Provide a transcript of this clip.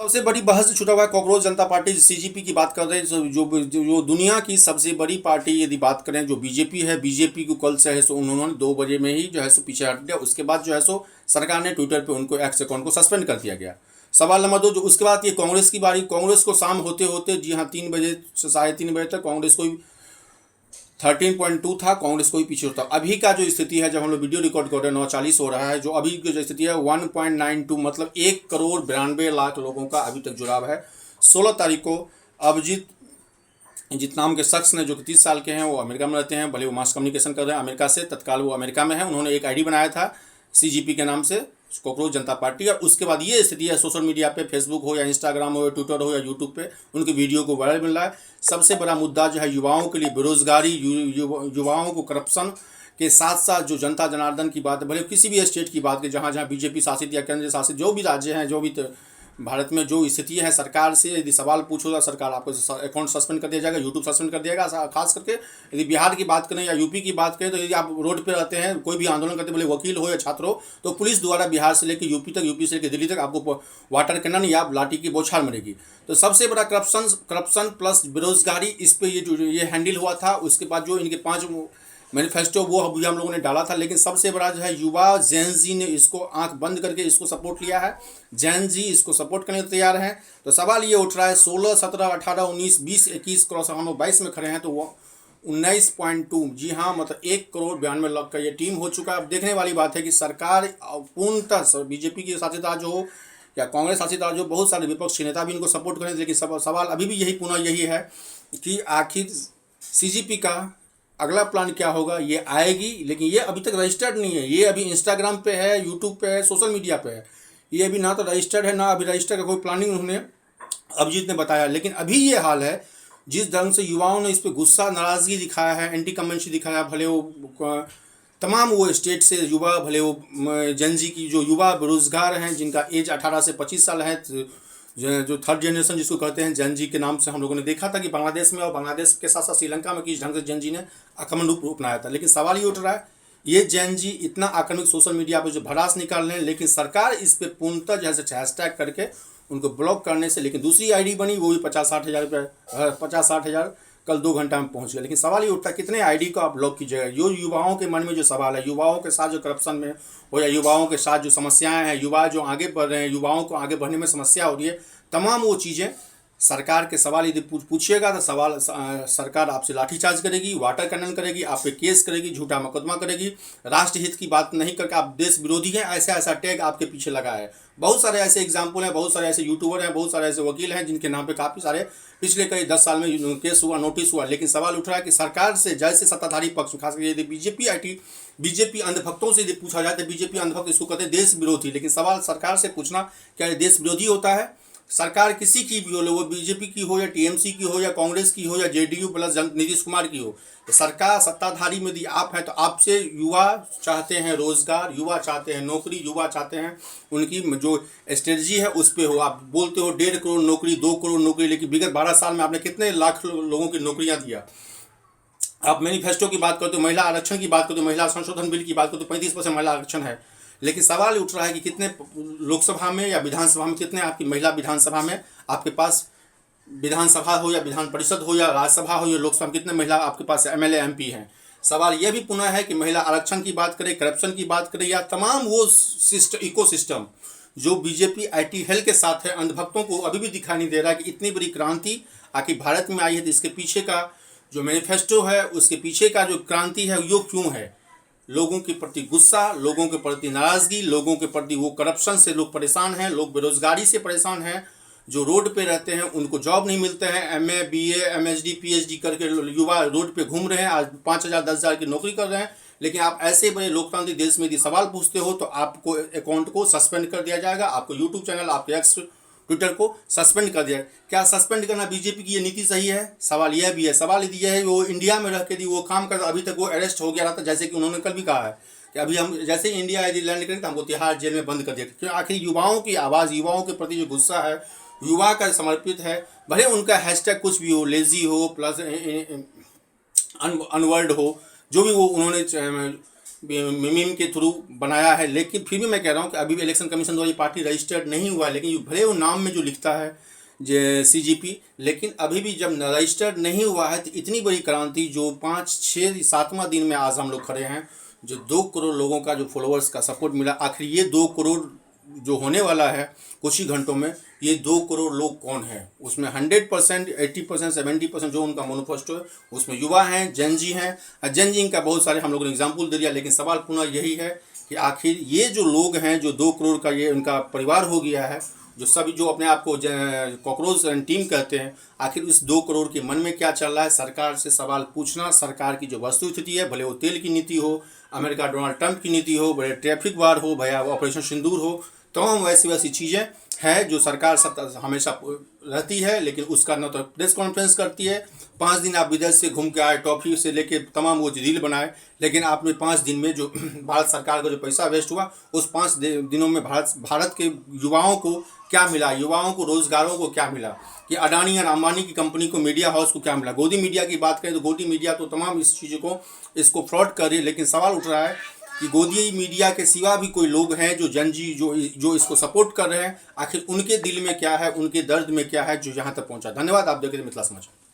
सबसे बड़ी बहस छुटा हुआ है कॉकरोच जनता पार्टी सीजीपी की बात कर रहे हैं। जो दुनिया की सबसे बड़ी पार्टी यदि बात करें जो बीजेपी है, बीजेपी को कल से है सो उन्होंने 2 बजे में ही जो है सो पीछे हट दिया। उसके बाद जो है सो सरकार ने ट्विटर पे उनको एक्स अकाउंट को सस्पेंड कर दिया गया। सवाल नंबर 2, जो उसके बाद ये कांग्रेस की बारी। कांग्रेस को शाम होते होते, जी हाँ, 3 बजे से 3:30 बजे तक कांग्रेस को 13.2 था, कांग्रेस को ही पीछे होता। अभी का जो स्थिति है, जब हम लोग वीडियो रिकॉर्ड कर रहे हैं 9:40 हो रहा है, जो अभी की जो स्थिति है 1.92, मतलब 1,92,00,000 लोगों का अभी तक जुड़ाव है। 16 तारीख को अभिजीत जित नाम के शख्स ने, जो कि 30 साल के हैं, वो अमेरिका में रहते हैं, भले वो मास कम्युनिकेशन कर रहे हैं अमेरिका से, तत्काल वो अमेरिका में है। उन्होंने एक आईडी बनाया था सीजीपी के नाम से, कॉकरोच जनता पार्टी। और उसके बाद ये स्थिति है, सोशल मीडिया पे, फेसबुक हो या इंस्टाग्राम हो या ट्विटर हो या यूट्यूब पे उनकी वीडियो को वायरल मिल रहा है। सबसे बड़ा मुद्दा जो है युवाओं के लिए बेरोजगारी, युवाओं को करप्शन के साथ साथ जो जनता जनार्दन की बात है, भले किसी भी स्टेट की बात है, जहाँ जहाँ बीजेपी शासित या केंद्र शासित जो भी राज्य हैं, जो भी भारत में जो स्थिति है, सरकार से यदि सवाल पूछो तो सरकार आपको अकाउंट सस्पेंड कर दिया जाएगा, यूट्यूब सस्पेंड कर दिया जाएगा। खास करके यदि बिहार की बात करें या यूपी की बात करें, तो यदि आप रोड पे रहते हैं, कोई भी आंदोलन करते, भले वकील हो या छात्र हो, तो पुलिस द्वारा बिहार से लेकर यूपी तक, यूपी से लेकर दिल्ली तक आपको वाटर कैनन या लाठी की बौछार मिलेगी। तो सबसे बड़ा करप्शन प्लस बेरोजगारी, इस पर ये हैंडल हुआ था। उसके बाद जो इनके 5 मैनिफेस्टो वो अभी हम लोगों ने डाला था, लेकिन सबसे बड़ा जो है युवा जैन जी ने इसको आंख बंद करके इसको सपोर्ट लिया है। जैन जी इसको सपोर्ट करने को तैयार हैं। तो सवाल ये उठ रहा है 16, 17, 18, 19, 20, 21 क्रॉस हम लोग 22 में खड़े हैं, तो वो 19.2, जी हाँ, मतलब 1,92,00,000 का ये टीम हो चुका है। अब देखने वाली बात है कि सरकार पूर्णतः बीजेपी की शासित राज्य हो या कांग्रेस शासित राज्य हो, बहुत सारे विपक्षी नेता भी इनको सपोर्ट करें, लेकिन सवाल अभी भी यही पुनः यही है कि आखिर सीजीपी का अगला प्लान क्या होगा। ये आएगी, लेकिन ये अभी तक रजिस्टर्ड नहीं है। ये अभी इंस्टाग्राम पे है, यूट्यूब पे है, सोशल मीडिया पे है। ये अभी ना तो रजिस्टर्ड है, ना अभी रजिस्टर का कोई प्लानिंग उन्होंने अभिजीत ने बताया। लेकिन अभी ये हाल है, जिस ढंग से युवाओं ने इस पर गुस्सा, नाराज़गी दिखाया है, एंटी कमेंसी दिखाया, भले वो तमाम वो स्टेट से युवा, भले वो जनजी की जो युवा बेरोजगार हैं, जिनका एज 18 से 25 साल है, जो थर्ड जनरेशन जिसको कहते हैं, जैन जी के नाम से हम लोगों ने देखा था कि बांग्लादेश में और बांग्लादेश के साथ साथ श्रीलंका में किस ढंग से जैन जी ने आक्रमण रूप अपनाया था। लेकिन सवाल ये उठ रहा है, ये जैन जी इतना आक्रमक सोशल मीडिया पर जो भड़ास निकाल रहे हैं, लेकिन सरकार इस पर पूर्णतः जैसे हैशटैग करके उनको ब्लॉक करने से, लेकिन दूसरी आईडी बनी, वो भी 50-60 हज़ार रुपये, 50-60 हज़ार कल 2 घंटा में पहुंच गया। लेकिन सवाल ये उठता है कितने आईडी को आप ब्लॉक कीजिएगा। जो युवाओं के मन में जो सवाल है, युवाओं के साथ जो करप्शन में हो या युवाओं के साथ जो समस्याएं हैं, युवा जो आगे बढ़ रहे हैं, युवाओं को आगे बढ़ने में समस्या हो रही है, तमाम वो चीज़ें सरकार के सवाल यदि पूछिएगा तो सरकार आपसे लाठीचार्ज करेगी, वाटर कैनन करेगी, आप पे केस करेगी, झूठा मुकदमा करेगी। राष्ट्रहित की बात नहीं करके आप देश विरोधी हैं, ऐसा टैग आपके पीछे लगा है। बहुत सारे ऐसे एग्जाम्पल हैं, बहुत सारे ऐसे यूट्यूबर हैं, बहुत सारे ऐसे वकील हैं जिनके नाम पे काफ़ी सारे पिछले कई 10 साल में केस हुआ, नोटिस हुआ। लेकिन सवाल उठ रहा है कि सरकार से, जैसे सत्ताधारी पक्ष, खासकर यदि बीजेपी अंधभक्तों से यदि पूछा जाए तो बीजेपी अंधभक्त इसको कहते हैं देश विरोधी। लेकिन सवाल सरकार से पूछना, क्या ये देश विरोधी होता है? सरकार किसी की भी हो, वो बीजेपी की हो या टीएमसी की हो या कांग्रेस की हो या जेडीयू प्लस नीतीश कुमार की हो, तो सरकार सत्ताधारी में यदि आप हैं तो आपसे युवा चाहते हैं रोजगार, युवा चाहते हैं नौकरी, युवा चाहते हैं उनकी जो स्ट्रेटजी है उस पर हो। आप बोलते हो 1.5 करोड़ नौकरी, 2 करोड़ नौकरी, लेकिन विगत 12 साल में आपने कितने लाख लोगों की नौकरियां दिया। आप मैनिफेस्टो की बात करते हो, महिला आरक्षण की बात करते हो, महिला संशोधन बिल की बात करते हो, 35% महिला आरक्षण है। लेकिन सवाल उठ रहा है कि कितने लोकसभा में या विधानसभा में, कितने आपकी महिला विधानसभा में, आपके पास विधानसभा हो या विधान परिषद हो या राज्यसभा हो या लोकसभा में, कितने महिला आपके पास एमएलए एमपी हैं। सवाल यह भी पुनः है कि महिला आरक्षण की बात करें, करप्शन की बात करें, या तमाम वो इकोसिस्टम जो बीजेपी आईटी हेल के साथ है, अंधभक्तों को अभी भी दिखाई नहीं दे रहा है कि इतनी बड़ी क्रांति आखिर भारत में आई है। तो इसके पीछे का जो मैनिफेस्टो है, उसके पीछे का जो क्रांति है वो क्यों है? लोगों के प्रति गुस्सा, लोगों के प्रति नाराज़गी, लोगों के प्रति वो करप्शन से लोग परेशान हैं, लोग बेरोजगारी से परेशान हैं, जो रोड पे रहते हैं उनको जॉब नहीं मिलते हैं, एमए बीए एमएचडी पीएचडी करके युवा रोड पे घूम रहे हैं, आज 5,000 10,000 की नौकरी कर रहे हैं। लेकिन आप ऐसे बड़े लोकतांत्रिक देश में यदि सवाल पूछते हो तो आपको अकाउंट को सस्पेंड कर दिया जाएगा, आपको यूट्यूब चैनल, आपके एक्स ट्विटर को सस्पेंड कर दिया। क्या सस्पेंड करना बीजेपी की ये नीति सही है? सवाल यह भी है। सवाल यदि यह है वो इंडिया में रह के वो काम कर, अभी तक वो अरेस्ट हो गया रहता, जैसे कि उन्होंने कल भी कहा है कि अभी हम जैसे इंडिया यदि लैंड करें तो हमको तिहाड़ जेल में बंद कर दिया। क्यों? आखिर युवाओं की आवाज़, युवाओं के प्रति जो गुस्सा है, युवा का समर्पित है, भले उनका हैशटैग कुछ भी हो, लेजी हो प्लस अनवर्ल्ड हो, जो भी वो उन्होंने मीम के थ्रू बनाया है। लेकिन फिर भी मैं कह रहा हूँ कि अभी भी इलेक्शन कमीशन द्वारा ये पार्टी रजिस्टर्ड नहीं हुआ है, लेकिन ये भले वो नाम में जो लिखता है CGP, लेकिन अभी भी जब रजिस्टर्ड नहीं हुआ है तो इतनी बड़ी क्रांति जो 5, 6, 7वां दिन में आज हम लोग खड़े हैं, जो 2 करोड़ लोगों का जो फॉलोअर्स का सपोर्ट मिला, आखिर ये 2 करोड़ जो होने वाला है कुछ ही घंटों में, ये 2 करोड़ लोग कौन है? उसमें 100%, 80%, 70% जो उनका मैनिफेस्टो है उसमें युवा हैं, जेनजी हैं। जेनजी का बहुत सारे हम लोगों ने एग्जाम्पल दे दिया, लेकिन सवाल पुनः यही है कि आखिर ये जो लोग हैं, जो 2 करोड़ का ये उनका परिवार हो गया है, जो सभी जो अपने आप को कॉकरोच टीम कहते हैं, आखिर इस 2 करोड़ के मन में क्या चल रहा है? सरकार से सवाल पूछना, सरकार की जो वस्तुस्थिति है, भले वो तेल की नीति हो, अमेरिका डोनाल्ड ट्रंप की नीति हो, भले ट्रैफिक वार हो, भया ऑपरेशन सिंदूर हो, तमाम वैसी चीज़ें हैं जो सरकार हमेशा रहती है, लेकिन उसका न तो प्रेस कॉन्फ्रेंस करती है। 5 दिन आप विदेश से घूम के आए, टॉफी से लेके तमाम वो रील बनाए, लेकिन आपने 5 दिन में जो भारत सरकार का जो पैसा वेस्ट हुआ, उस 5 दिनों में भारत के युवाओं को क्या मिला? युवाओं को, रोजगारों को क्या मिला? कि अडानी और अंबानी की कंपनी को, मीडिया हाउस को क्या मिला? गोदी मीडिया की बात करें तो गोदी मीडिया तो तमाम इस चीज़ को इसको फ्रॉड कर रही है, लेकिन सवाल उठ रहा है कि गोदी मीडिया के सिवा भी कोई लोग हैं जो जनजी जो इसको सपोर्ट कर रहे हैं, आखिर उनके दिल में क्या है, उनके दर्द में क्या है जो यहाँ तक पहुँचा। धन्यवाद। आप देख रहे हैं मिथिला समाचार।